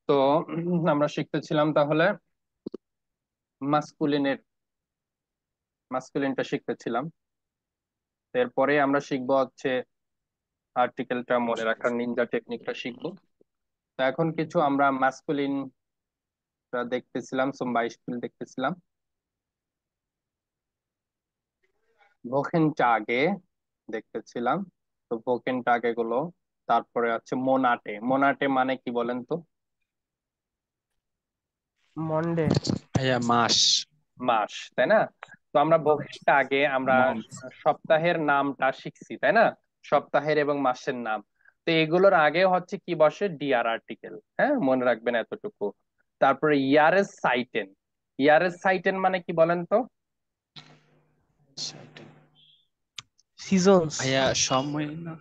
তো আমরা শিখতেছিলাম তাহলে মাস্কুলিনের মাস্কুলিনটা শিখতেছিলাম। এরপরে আমরা শিখবো হচ্ছে আর্টিকেলটা মনে রাখার নিনজা টেকনিকটা শিখবো। তো এখন কিছু আমরা মাস্কুলিনটা দেখতেছিলাম, বাইশকুল দেখতেছিলাম। ভোকেনটাগে দেখতেছিলাম। তো ভোকেনটাগে গুলো, তারপরে আছে মোনাটে। মোনাটে মানে কি বলেন তো? মন্ডে। ভাইয়া মাস। মাস, তাই না? তো আমরা ভোকেনটা আগে আমরা মান্থ। সপ্তাহের নামটা শিখছি, তাই না? সপ্তাহের এবং মাসের নাম। তো এগুলোর আগে হচ্ছে কি বসে? DR article. হ্যাঁ, মনে রাখবেন এতটুকু। তারপরে ইয়ারেস সাইটেন। ইয়ারেস সাইটেন মানে কি বলেন তো? সিজনস। ভাইয়া সময় না,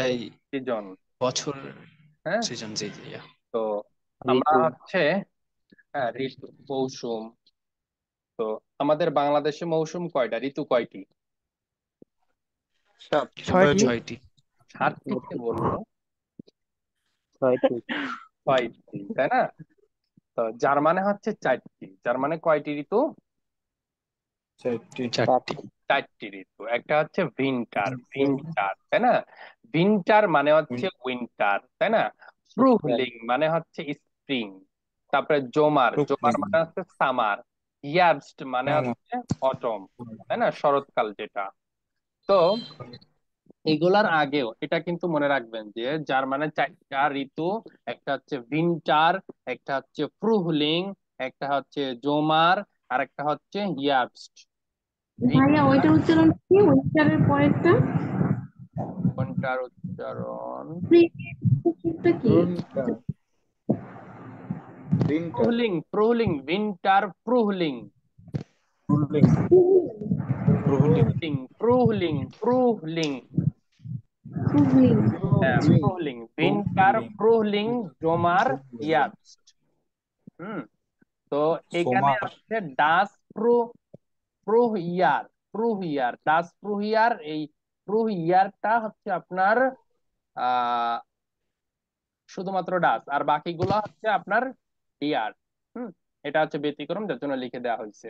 এই সিজন। বছর। হ্যাঁ। সিজন, জি জি ভাইয়া। তো আমরা ঋতু। হচ্ছে, হ্যাঁ, ঋতু, মৌসুম। তো আমাদের বাংলাদেশে মৌসুম কয়টা, ঋতু কয়টি? সাতটি। ছয়টি। 6টি। ছয়টি। সাতটি কে বললো? 6টি। ছয়টি, তাই না? তো জার্মানে হচ্ছে চারটি। জার্মানে কয়টি ঋতু? চারটি। চারটি। চারটি ঋতু। একটা হচ্ছে ভিন্টার। ভিন্টার, তাই না? ভিন্টার মানে হচ্ছে উইন্টার, তাই না? ফ্রুহলিং মানে হচ্ছে স্প্রিং। তারপরে জোমার। জোমার মানে হচ্ছে সামার। ইয়ার্স্ট মানে হচ্ছে অটম, তাই না? শরৎকাল যেটা। তো এগুলার আগেও এটা কিন্তু মনে রাখবেন যে জার্মানের চারটা ঋতু। একটা হচ্ছে উইন্টার, একটা হচ্ছে ফ্রুহলিং, একটা হচ্ছে জোমার, আর একটা হচ্ছে ইয়ার্বস্ট। ভাইয়া উইন্টার। ওইটা উচ্চারণ কি উইন্টারের পরেরটা? কোনটার উচ্চারণ? স্প্রিংটা কি? তিনটা। প্রুহলিং, প্রুহলিং, উইন্টার প্রুহলিং। রুলিং। রুলিং। প্রুহলিং, প্রুহলিং, প্রুহলিং। সুবলিং। হ্যাঁ, রুলিং। প্রুহলিং, উইন্টার প্রুহলিং, জোমার, ইয়ার্বস্ট। হুম। তো এখানে সোমার। আছে ডাস প্রু, প্রুহইয়ার। প্রুহইয়ার, ডাস প্রুহইয়ার। এই প্রুহইয়ারটা হচ্ছে আপনার আহ শুধুমাত্র ডাস, আর বাকিগুলো হচ্ছে আপনার ইয়ার। হুম। এটা হচ্ছে ব্যতিক্রম, যার জন্য লিখে দেওয়া হয়েছে।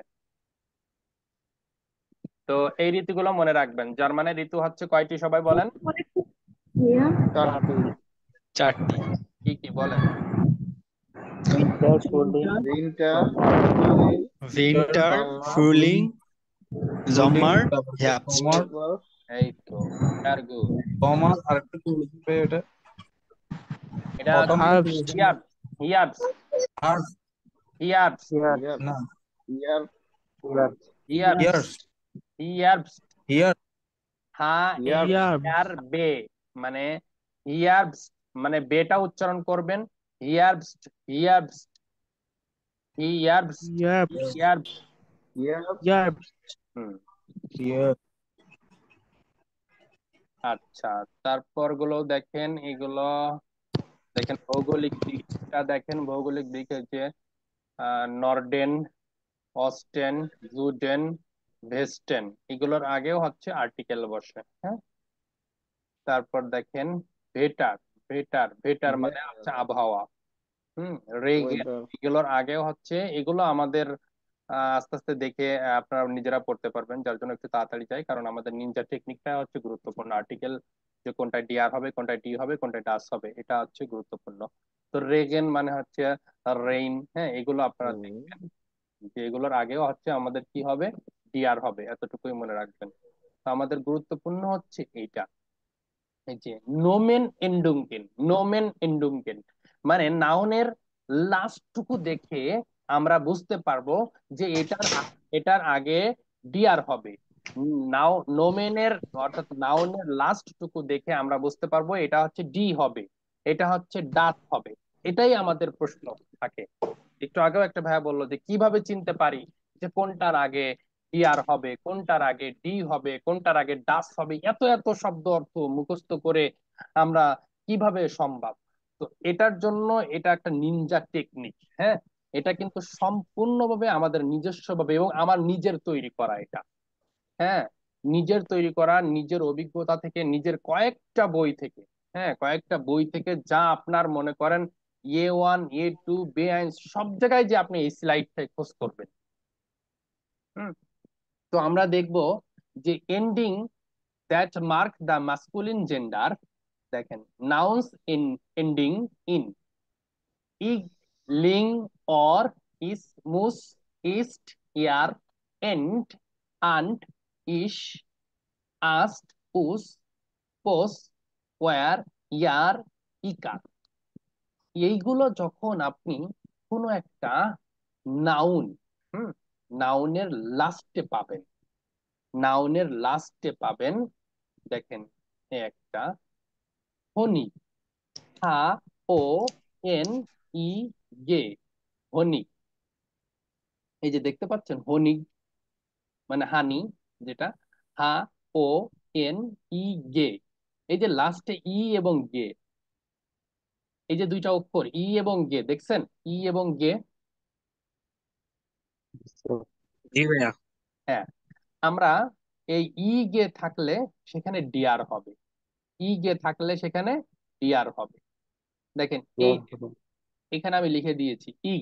তো এই ঋতুগুলো মনে রাখবেন। জার্মানের ঋতু হচ্ছে কয়টি, সবাই বলেন। ভাইয়া চারটি। চারটি। কি কি বলেন? উইন্টার, ফোল্ডিং, তিনটা। সামার। রুলিং। উইন্টার, সামার। ফ্রুলিং, রুলিং, জমার, তারপরে হ্যাবস্ট। সোমার। এই তো, আর গুড। সোমার আর একটা কি লিখবে এটা? এটা অটম হচ্ছে না কি হার্বস্ট। লিখবে? হিয়ার, হিয়ার্স, আর হিয়ার্স, ইয়ার। ইয়ার না, ইয়ার। ইয়ার। হিয়ার্স, ইয়ার্স। হিয়ার্স। ইয়ার। হা, ইয়ার। ইয়ার। ইয়ার বে মানে হিয়ার্স, মানে বেটা উচ্চারণ করবেন। হিয়ার্স, হিয়ার্স, হিয়ার্স, ইয়ার। হিয়ার্স। ইয়ার। ইয়ার। হুম। ইয়ার। আচ্ছা, তারপর গুলো দেখেন, এগুলো দেখেন ভৌগোলিক দিকটা দেখেন। ভৌগোলিক দিক হচ্ছে নর্ডেন, অস্টেন, জুডেন, ভেস্টেন। এগুলোর আগেও হচ্ছে আর্টিকেল বসে। হ্যাঁ। তারপর দেখেন ভেটার। ভেটার, ভেটার মানে হচ্ছে আবহাওয়া। হুম। রেগেন। ওয়েদার। এগুলোর আগেও হচ্ছে, এগুলো আমাদের আস্তে আস্তে দেখে আপনারা নিজেরা পড়তে পারবেন, যার জন্য একটু তাড়াতাড়ি চাই, কারণ আমাদের নিনজা টেকনিকটা হচ্ছে গুরুত্বপূর্ণ। আর্টিকেল যে কোনটা ডিআর হবে, কোনটা ডি হবে, কোনটা ডাস হবে, এটা হচ্ছে গুরুত্বপূর্ণ। তো রেগেন মানে হচ্ছে রেইন। হ্যাঁ, এগুলো আপনারা দেখবেন যে এগুলোর আগেও হচ্ছে আমাদের কি হবে? ডিআর হবে, এতটুকুই মনে রাখবেন। তো আমাদের গুরুত্বপূর্ণ হচ্ছে এইটা, এই যে নোমেন এন্ডুঙ্গেন। নোমেন এন্ডুঙ্গেন মানে নাউনের লাস্টটুকু দেখে আমরা বুঝতে পারবো যে এটার আগে ডিআর হবে। নাও নোমেনের, অর্থাৎ নাউনের লাস্ট টুকু দেখে আমরা বুঝতে পারবো এটা হচ্ছে ডি হবে, এটা হচ্ছে ডাচ হবে। এটাই আমাদের প্রশ্ন থাকে। একটু আগেও একটা ভাইয়া বললো যে কিভাবে চিনতে পারি যে কোনটার আগে ডিআর হবে, কোনটার আগে ডি হবে, কোনটার আগে ডাস হবে। এত এত শব্দ অর্থ মুখস্থ করে আমরা কিভাবে সম্ভব? তো এটার জন্য এটা একটা নিনজা টেকনিক। হ্যাঁ, এটা কিন্তু সম্পূর্ণভাবে আমাদের নিজস্ব ভাবে এবং আমার নিজের তৈরি করা এটা। হ্যাঁ, নিজের তৈরি করা, নিজের অভিজ্ঞতা থেকে, নিজের কয়েকটা বই থেকে। হ্যাঁ, কয়েকটা বই থেকে যা আপনার মনে করেন A1 A2 B1 সব জায়গায় যে আপনি এই স্লাইডটাই খোঁজ করবেন। হুম। তো আমরা দেখব যে ending that mark the masculine gender, দেখেন nouns in ending in ig, ling, or, is, mus, ist, er, end, and, ish, ast, us, pos, where, ইয়ার, ইকার, এইগুলো যখন আপনি কোনো একটা নাউন, হুম, নাউনের লাস্টে পাবেন, নাউনের লাস্টে পাবেন, দেখেন একটা হনি, হা ও এন ই গে, হনি। এই যে দেখতে পাচ্ছেন হনি মানে হানি, যেটা হা ও এন ই গে, এই যে লাস্টে ই এবং গে, এই যে দুইটা অক্ষর ই এবং গে দেখছেন, ই এবং গে। জি ভাইয়া। হ্যাঁ, আমরা এই ই গে থাকলে সেখানে ডিয়ার হবে, ই গে থাকলে সেখানে ডিয়ার হবে। দেখেন এই এখানে আমি লিখে দিয়েছি ই,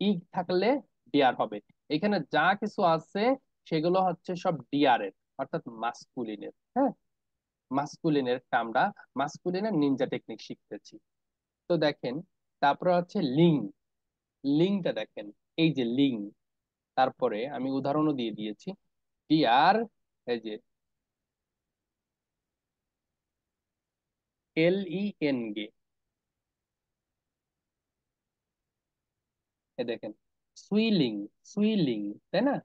ই থাকলে ডিয়ার হবে। এখানে যা কিছু আছে সেগুলো হচ্ছে সব ডিয়ার এর, অর্থাৎ মাস্কুলিনের। হ্যাঁ, মাস্কুলিনের আমরা মাস্কুলিনের নিনজা টেকনিক শিখতেছি। তো দেখেন তারপরে হচ্ছে লিং, লিংটা দেখেন, এই যে লিং, তারপরে আমি উদাহরণও দিয়ে দিয়েছি ডিয়ার, এই যে LEN গে, এ দেখেন সুইলিং, সুইলিং, তাই না,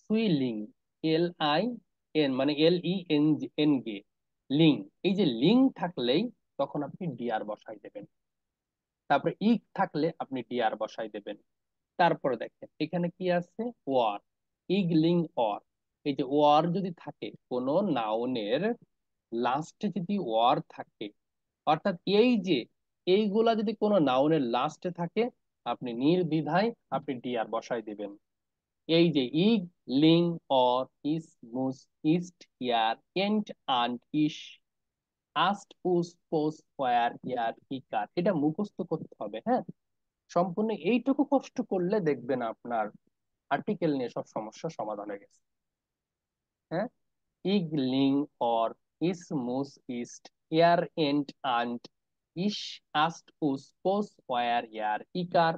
সুইলিং, LIN মানে LEN গে, লিং। এই যে লিং থাকলেই তখন আপনি ডিয়ার বসাই দেবেন, তারপরে ইক থাকলে আপনি ডিয়ার বসাই দেবেন। তারপরে দেখেন এখানে কি আছে ওয়ার, ইগলিং অর, এই যে ওয়ার যদি থাকে কোনো নাউনের লাস্টে, যদি ওয়ার থাকে, অর্থাৎ এই যে এইগুলা যদি কোনো নাউনের লাস্টে থাকে, আপনি নির্দ্বিধায় আপনি ডিয়ার বসাই দিবেন। এই যে ইগ, লিং, অর, ইস, মুস, ইস্ট, ইয়ার, এন্ট, আন্ট, ইস, আস্ট, উস, পোস, ওয়ার, ইয়ার, ইকার, এটা মুখস্থ করতে হবে। হ্যাঁ, সম্পূর্ণ এইটুকু কষ্ট করলে দেখবেন আপনার আর্টিকেল নিয়ে সব সমস্যার সমাধান হয়ে গেছে। হ্যাঁ, ইগ, লিং, অর, ইস, মুস, ইস্ট, ইয়ার, এন্ট, আন্ট, ইস, আস্ট, উস, পোস, ওয়ার, ইয়ার, ইকার,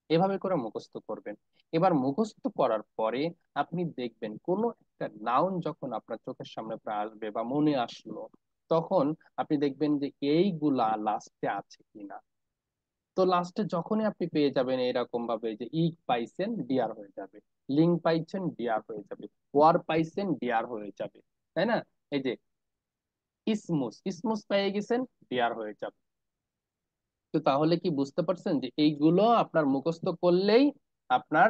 এভাবে করে মুখস্থ করবেন। এবার মুখস্থ করার পরে আপনি দেখবেন কোন একটা নাউন যখন আপনার চোখের সামনে প্রায় আসবে বা মনে আসলো, তখন আপনি দেখবেন যে এইগুলা লাস্টে আছে কিনা। তো লাস্টে যখনই আপনি পেয়ে যাবেন এরকম ভাবে যে ই পাইছেন ডিয়ার হয়ে যাবে, লিঙ্ক পাইছেন ডিয়ার হয়ে যাবে, ওয়ার পাইছেন ডিয়ার হয়ে যাবে, তাই না। এই যে ইসমুস, ইসমুস পেয়ে গেছেন ডিয়ার হয়ে যাবে। তো তাহলে কি বুঝতে পারছেন যে এইগুলো আপনার মুখস্থ করলেই আপনার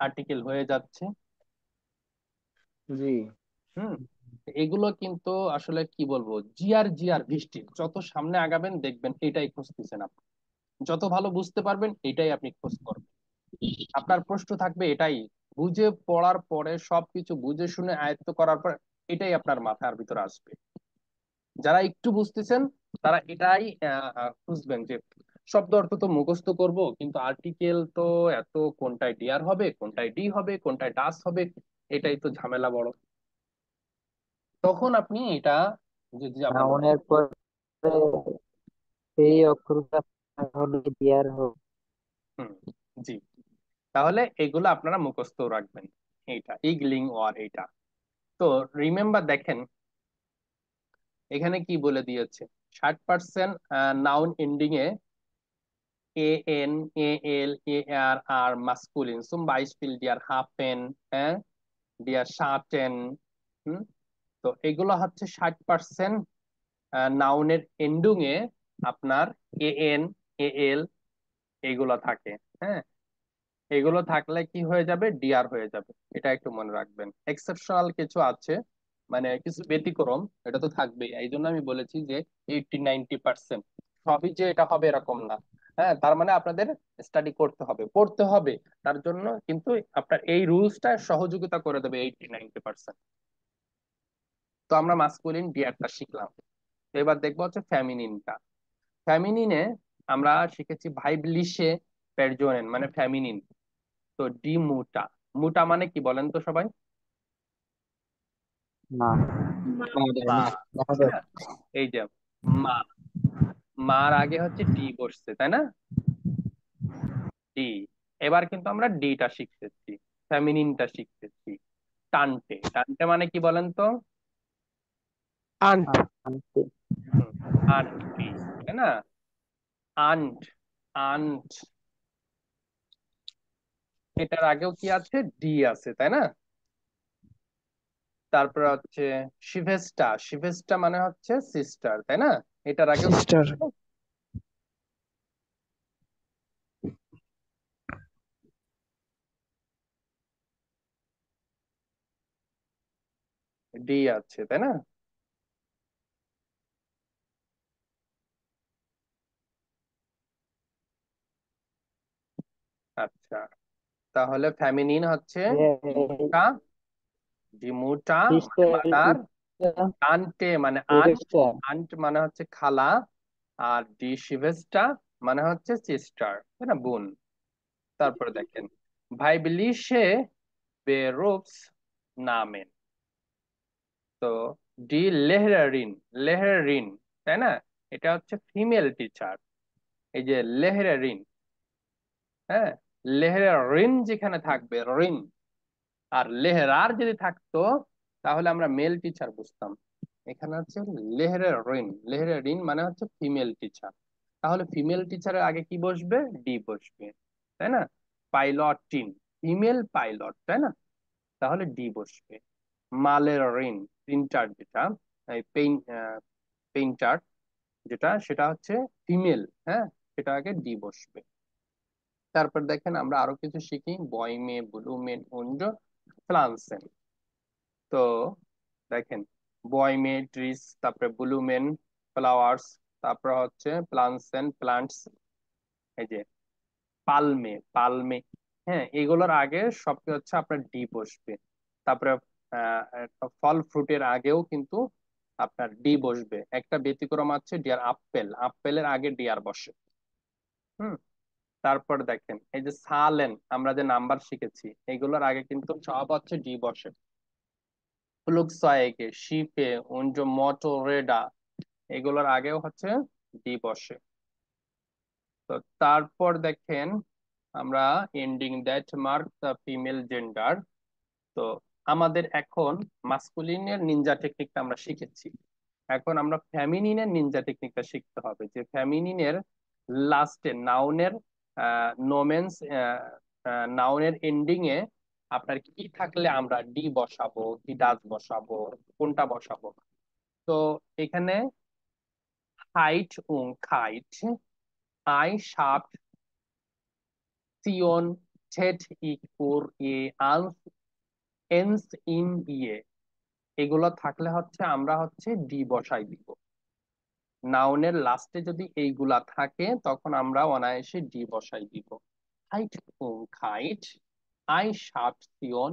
আর্টিকেল হয়ে যাচ্ছে। জি। হুম। এগুলো কিন্তু আসলে কি বলবো, জিআর জিআর বৃষ্টি, যত সামনে আগাবেন দেখবেন এটাই খুঁজতেছেন আপনি, যত ভালো বুঝতে পারবেন এটাই আপনি খোঁজ করবেন। আপনার প্রশ্ন থাকবে এটাই, বুঝে পড়ার পরে সবকিছু বুঝে শুনে আয়ত্ত করার পর এটাই আপনার মাথার ভিতরে আসবে। যারা একটু বুঝতেছেন তারা এটাই খুঁজবেন যে শব্দ অর্থ তো মুখস্থ করব, কিন্তু আর্টিকেল তো এত, কোনটায় ডিআর হবে, কোনটায় ডি হবে, কোনটায় ডাস হবে, এটাই তো ঝামেলা বড়। তখন আপনি এটা যদি আপনার নাউনের পরে সেই অক্ষরটা হলে দেয়ার হবে। হুম, জি, তাহলে এগুলো আপনারা মুখস্থ রাখবেন, এইটা ইগলিং ওয়ার এইটা। তো রিমেম্বার দেখেন এখানে কি বলে দিয়েছে, 60% noun ending E N, E L, E R আর মাস্কুলিন, zum Beispiel ডিয়ার হাফেন, হ্যাঁ, ডিয়ার শার্টেন। হুম। তো এগুলো হচ্ছে 60% নাউনের এন্ডিং এ আপনার এ এন, এ এল এগুলো থাকে। হ্যাঁ, এগুলো থাকলে কি হয়ে যাবে, ডিআর হয়ে যাবে, এটা একটু মনে রাখবেন। এক্সেপশনাল কিছু আছে, মানে কিছু ব্যতিক্রম, এটা তো থাকবেই, এই জন্য আমি বলেছি যে 80-90% সবই যে এটা হবে এরকম না। হ্যাঁ, তার মানে আপনাদের স্টাডি করতে হবে, পড়তে হবে, তার জন্য কিন্তু আপনার এই রুলসটা সহযোগিতা করে দেবে 80-90%। তো আমরা মাস্কুলিন ডিআরটা শিখলাম। এবার দেখবো হচ্ছে ফ্যামিনিনটা। ফ্যামিনিনে আমরা শিখেছি ভাইবলিশে পেরজোনেন মানে ফ্যামিনিন। তো ডি মুটা, মুটা মানে কি বলেন তো সবাই? মা। মা। মহোদয় মা, মা তাই মহোদয় না? এই যে মা, মার আগে হচ্ছে ডি বসছে, তাই না? ডি। এবার কিন্তু আমরা ডিটা শিখতেছি, ফেমিনিনটা শিখতেছি। টানটে, টানটে মানে কি বলেন তো? আন্ট। আন্টি। হুম, আন্টি, তাই না? আন্ট, আন্ট, এটার আগেও কি আছে? ডি আছে, তাই না? তারপর হচ্ছে শিভেস্টা, শিভেস্টা মানে হচ্ছে সিস্টার, তাই না? এটার আগেও সিস্টার। ডি আছে, তাই না? আচ্ছা, তাহলে ফেমিনিন হচ্ছে ডিমুটা, ডিমুটা মানে সিস্টার। মাদার, আন্টে মানে আন্ট, আন্ট মানে হচ্ছে খালা, আর ডি শিভেস্টা মানে হচ্ছে সিস্টার, তাই না, বোন। তারপরে দেখেন ভাইবিলিশে বেরুপস নামেন। তো ডি লেহরারিন, লেহরারিন, তাই না? এটা হচ্ছে ফিমেল টিচার। এই যে লেহরারিন, হ্যাঁ, লেহরারিন যেখানে থাকবে রিন, আর লেহরার যদি থাকতো তাহলে আমরা মেল টিচার বুঝতাম। এখানে হচ্ছে লেহরারিন, লেহরারিন মানে হচ্ছে ফিমেল টিচার। তাহলে ফিমেল টিচারের আগে কি বসবে? ডি বসবে, তাই না? পাইলটিন, ফিমেল পাইলট, তাই না? তাহলে ডি বসবে। মালের রিন, প্রিন্টার যেটা, পেইন্টার যেটা, সেটা হচ্ছে ফিমেল, হ্যাঁ, সেটা আগে ডি বসবে। তারপর দেখেন আমরা আরো কিছু শিখি, বয়মে, ব্লুমেন, উন্ড, ফ্লান্সেন। তো দেখেন বয়মে ট্রিস, তারপরে ব্লুমেন ফ্লাওয়ার্স, তারপর হচ্ছে প্লান্টসেন প্লান্টস, এই যে পালমে, পালমে, হ্যাঁ, এগুলোর আগে সবকে হচ্ছে আপনার ডি বসবে। তারপরে ফল ফ্রুটের আগেও কিন্তু আপনার ডি বসবে। একটা ব্যতিক্রম আছে ডিয়ার আপেল, আপেলের আগে ডিয়ার বসে। হুম। তারপর দেখেন এই যে সালেন, আমরা যে নাম্বার শিখেছি এগুলোর আগে কিন্তু সব হচ্ছে ডি বসে। ফ্লুকসয়েগে, শিপে, উন্ড মোটরেডা, এগুলোর আগেও হচ্ছে ডি বসে। তো তারপর দেখেন আমরা ending that mark the female gender. তো আমাদের এখন মাস্কুলিনের নিনজা টেকনিকটা আমরা শিখেছি, এখন আমরা ফ্যামিনিনের নিনজা টেকনিকটা শিখতে হবে। যে ফ্যামিনিনের লাস্টে নাউনের নোমেন্স, নাউনের এন্ডিং এ আপনার কি থাকলে আমরা ডি বসাবো, কি ডাজ বসাবো, কোনটা বসাবো। তো এখানে হাইট উং খাইট, আই সাপ, সিওন, ঠেট ইক উর এ আলস, এন্স ইন ইয়ে, এগুলো থাকলে হচ্ছে আমরা হচ্ছে ডি বসাই দিব। নাউনের লাস্টে যদি এইগুলা থাকে তখন আমরা অনায়াসে ডি বসাই দিব। হাইট উং খাইট, আই সাপ সিওন,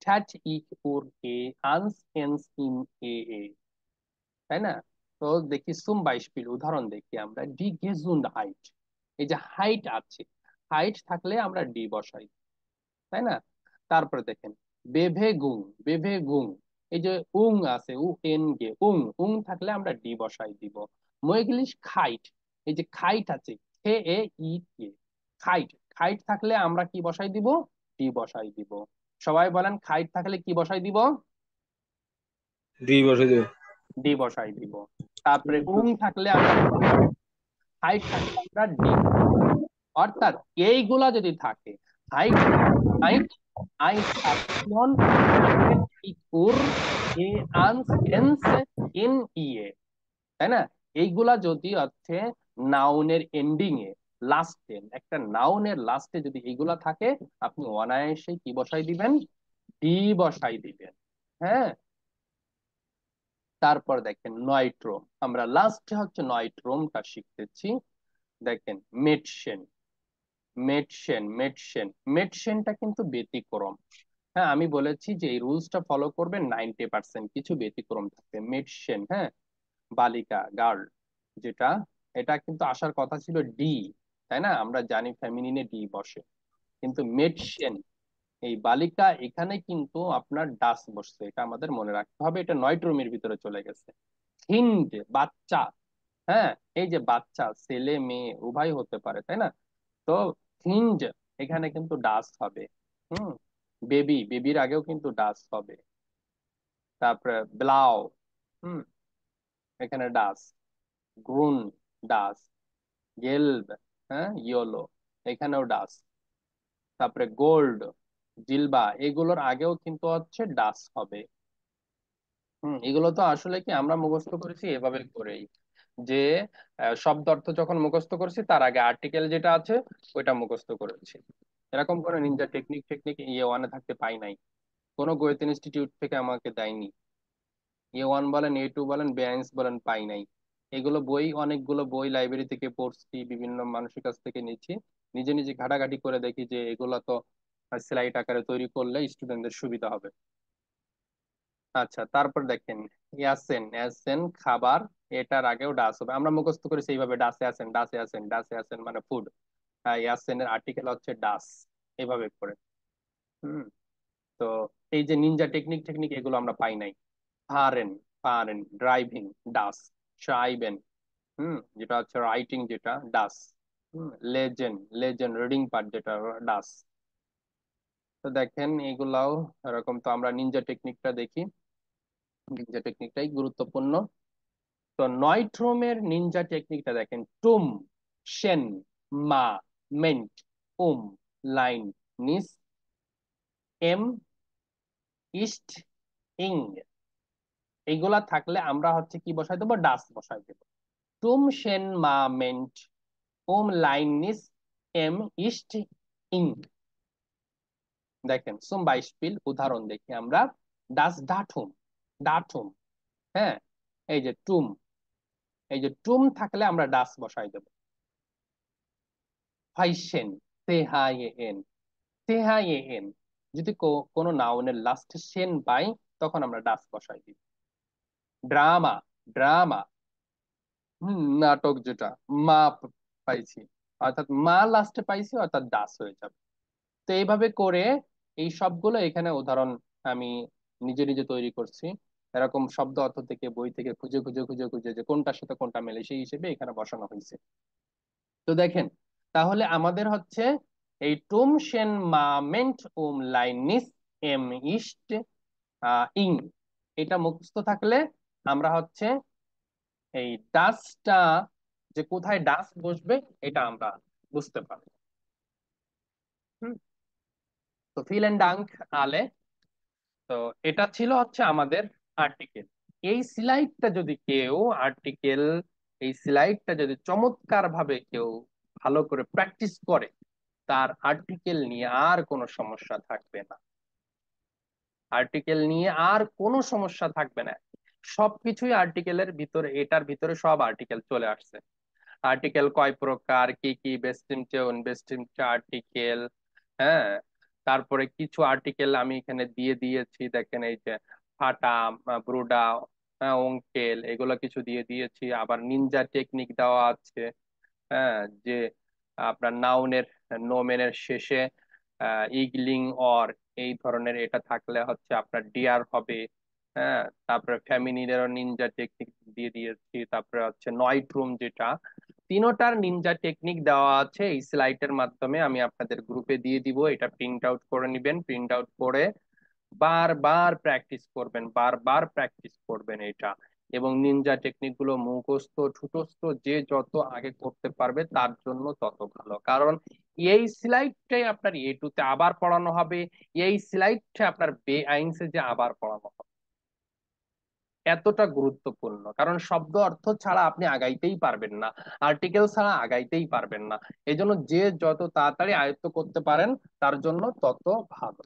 ঠ্যাট ইক উর এ আনস এন্স ইন এ এ, তাই না? তো দেখি সুম বাইশপিল উদাহরণ দেখি আমরা, ডি গেজুন্ড হাইট, এই যে হাইট আছে, হাইট থাকলে আমরা ডি বসাই, তাই না? তারপরে দেখেন বেভে গুং, বেভে গুং, এই যে উং আছে, উ এন গে, উং, উং থাকলে আমরা ডি বসাই দিব। মৈগলিশ খাইট, এই যে খাইট আছে, খে এ ই কে, খাইট, খাইট থাকলে আমরা কি বসাই দিব? ডি বসাই দিব। সবাই বলেন খাইট থাকলে কি বসাই দিব? ডি বসে দেবে। ডি বসাই দিব। তারপরে উং থাকলে আমরা, হাইট থাকলে আমরা ডি। অর্থাৎ এইগুলা যদি থাকে, হাইট, হাইট, আই সাবস্টিটিউশন, ইকুর, এ আনস এন্স, ইন ইয়ে, তাই না? এইগুলা যদি হচ্ছে নাউনের এন্ডিং এ, লাস্টে, একটা নাউনের লাস্টে যদি এইগুলা থাকে, আপনি অনায়াসে কি বসাই দিবেন? ডি বসাই দিবেন। হ্যাঁ। তারপর দেখেন নয়ট্রোম, আমরা লাস্টে হচ্ছে নয়ট্রোমটা শিখতেছি। দেখেন মেডসেন, মেডসেন, মেডসেন, মেডসেনটা কিন্তু ব্যতিক্রম। হ্যাঁ, আমি বলেছি যে এই রুলসটা ফলো করবেন, 90% কিছু ব্যতিক্রম থাকবে। মেডসেন, হ্যাঁ, বালিকা, গার্ল যেটা, এটা কিন্তু আসার কথা ছিল ডি, তাই না? আমরা জানি ফেমিনিনে ডি বসে, কিন্তু মেডসেন, এই বালিকা, এখানে কিন্তু আপনার ডাস বসছে, এটা আমাদের মনে রাখতে হবে। এটা নয়ট্রমের ভিতরে চলে গেছে। হিন্ড, বাচ্চা, হ্যাঁ, এই যে বাচ্চা, ছেলে মেয়ে উভয় হতে পারে, তাই না? তো হিন্ড, এখানে কিন্তু ডাস হবে। হুম। বেবি, বেবির আগেও কিন্তু ডাস হবে। তারপরে ব্লাউ, হুম, এখানে ডাস। গ্রুন, ডাস। গেলব, হ্যাঁ, ইয়েলো, এখানেও ডাস। তারপরে গোল্ড, জিলবা, এগুলোর আগেও কিন্তু হচ্ছে ডাস হবে। এগুলো তো আসলে কি আমরা মুখস্থ করেছি এভাবে করেই, যে শব্দ অর্থ যখন মুখস্থ করেছি তার আগে আর্টিকেল যেটা আছে ওইটা মুখস্থ করেছি। এরকম করে নিনজা টেকনিক টেকনিক ইয়ে ওয়ানে থাকতে পাই নাই, কোনো গোয়েত ইনস্টিটিউট থেকে আমাকে দেয়নি। এ ওয়ান বলেন, এ টু বলেন, বেআইন্স বলেন, পাই নাই। এগুলো বই, অনেকগুলো বই লাইব্রেরি থেকে পড়ছি, বিভিন্ন মানুষের কাছ থেকে নিচ্ছি, নিজে নিজে ঘাটাঘাটি করে দেখি যে এগুলো তো স্লাইড আকারে তৈরি করলে স্টুডেন্টদের সুবিধা হবে। আচ্ছা, তারপর দেখেন, ইয়াসেন, ইয়াসেন খাবার, এটার আগেও ডাস হবে, আমরা মুখস্থ করি সেইভাবে, ডাসে আছেন, ডাসে আছেন, ডাসে আছেন মানে ফুড। ইয়াসেনের আর্টিকেল হচ্ছে ডাস, এভাবে করে। হুম। তো এই যে নিনজা টেকনিক টেকনিক এগুলো আমরা পাই নাই। ফারেন, ফারেন ড্রাইভিং, ডাস। শাইবেন, যেটা হচ্ছে রাইটিং, যেটা ডাস। লেজেন্ড, লেজেন্ড রিডিং পার্ট, যেটা ডাস। তো দেখেন এগুলাও এরকম। তো আমরা নিনজা টেকনিকটা দেখি, নিনজা টেকনিকটাই গুরুত্বপূর্ণ। তো নয়ট্রোমের নিনজা টেকনিকটা দেখেন, টুম, শেন, মা, মেন্ট, উম, লাইন, নিস, এম, ইস্ট, ইং, এইগুলা থাকলে আমরা হচ্ছে কি বসাই দেবো? ডাস বসাই দেবো। টুম, শেন, মা, মেন্ট, উম, লাইন, নিস, এম, ইস্ট, ইং। দেখেন সুম বাইশপিল, উদাহরণ দেখি আমরা। ডাস ডাঠুম, ডাঠুম, হ্যাঁ, এই যে টুম, এই যে টুম থাকলে আমরা ডাস বসাই দেবো। ফাইসেন, তেহাইয়েন, তেহাইয়েন, যদি কোনো নাউনের লাস্টে সেন পাই তখন আমরা ডাস বসাই দিই। ড্রামা, ড্রামা, নাটক যেটা, মা পাইছি, অর্থাৎ মা লাস্টে পাইছি, অর্থাৎ ডাস হয়ে যাবে। তো এইভাবে করে এই সবগুলো এখানে উদাহরণ আমি নিজে নিজে তৈরি করছি। এরকম শব্দ অর্থ থেকে বই থেকে খুঁজে খুঁজে খুঁজে খুঁজে যে কোনটার সাথে কোনটা মেলে সেই হিসেবে এখানে বসানো হয়েছে। তো দেখেন, তাহলে আমাদের হচ্ছে এই টুম, শেন, মা, মেন্ট, উম, লাইন, নিস, এম, ইস্ট, ইং, এটা মুখস্থ থাকলে আমরা হচ্ছে এই ডাসটা, যে কোথায় ডাস বসবে এটা আমরা বুঝতে পারবো। হুম। তো ফিল এন্ড ডাঙ্ক আলে। তো এটা ছিল হচ্ছে আমাদের আর্টিকেল। এই স্লাইডটা যদি কেউ আর্টিকেল, এই স্লাইডটা যদি চমৎকার ভাবে কেউ ভালো করে প্র্যাকটিস করে, তার আর্টিকেল নিয়ে আর কোনো সমস্যা থাকবে না। আর্টিকেল নিয়ে আর কোনো সমস্যা থাকবে না। সবকিছুই আর্টিকেলের ভিতরে, এটার ভিতরে সব আর্টিকেল চলে আসছে। আর্টিকেল কয় প্রকার, কি কি, বেস্টিমটে, অনবেস্টিমটে আর্টিকেল, হ্যাঁ। তারপরে কিছু আর্টিকেল আমি এখানে দিয়ে দিয়েছি, দেখেন এই যে ফাটা, ব্রুডা, অঙ্কেল, এগুলো কিছু দিয়ে দিয়েছি। আবার নিনজা টেকনিক দেওয়া আছে, হ্যাঁ, যে আপনার নাউনের, নোমেনের শেষে ইগলিং অর, এই ধরনের এটা থাকলে হচ্ছে আপনার ডিয়ার হবে। হ্যাঁ, তারপরে ফ্যামিনিলেরও নিনজা টেকনিক দিয়ে দিয়েছি। তারপরে হচ্ছে নয়ট্রুম, যেটা তিনোটার নিনজা টেকনিক দেওয়া আছে এই স্লাইডের মাধ্যমে, আমি আপনাদের গ্রুপে দিয়ে দিব। এটা প্রিন্ট আউট করে নিবেন, প্রিন্ট আউট করে বারবার প্র্যাকটিস করবেন, বারবার প্র্যাকটিস করবেন এটা। এবং নিনজা টেকনিক গুলো মুখস্থ ঠুটস্থ যে যত আগে করতে পারবে তার জন্য তত ভালো, কারণ এই স্লাইডটাই আপনার এ টু তে আবার পড়ানো হবে, এই স্লাইডটা আপনার বে আইনসে যে আবার পড়ানো হবে। এতটা গুরুত্বপূর্ণ, কারণ শব্দ অর্থ ছাড়া আপনি আগাইতেই পারবেন না, আর্টিকেল ছাড়া আগাইতেই পারবেন না। এই জন্য যে যত তাড়াতাড়ি আয়ত্ত করতে পারেন তার জন্য তত ভালো।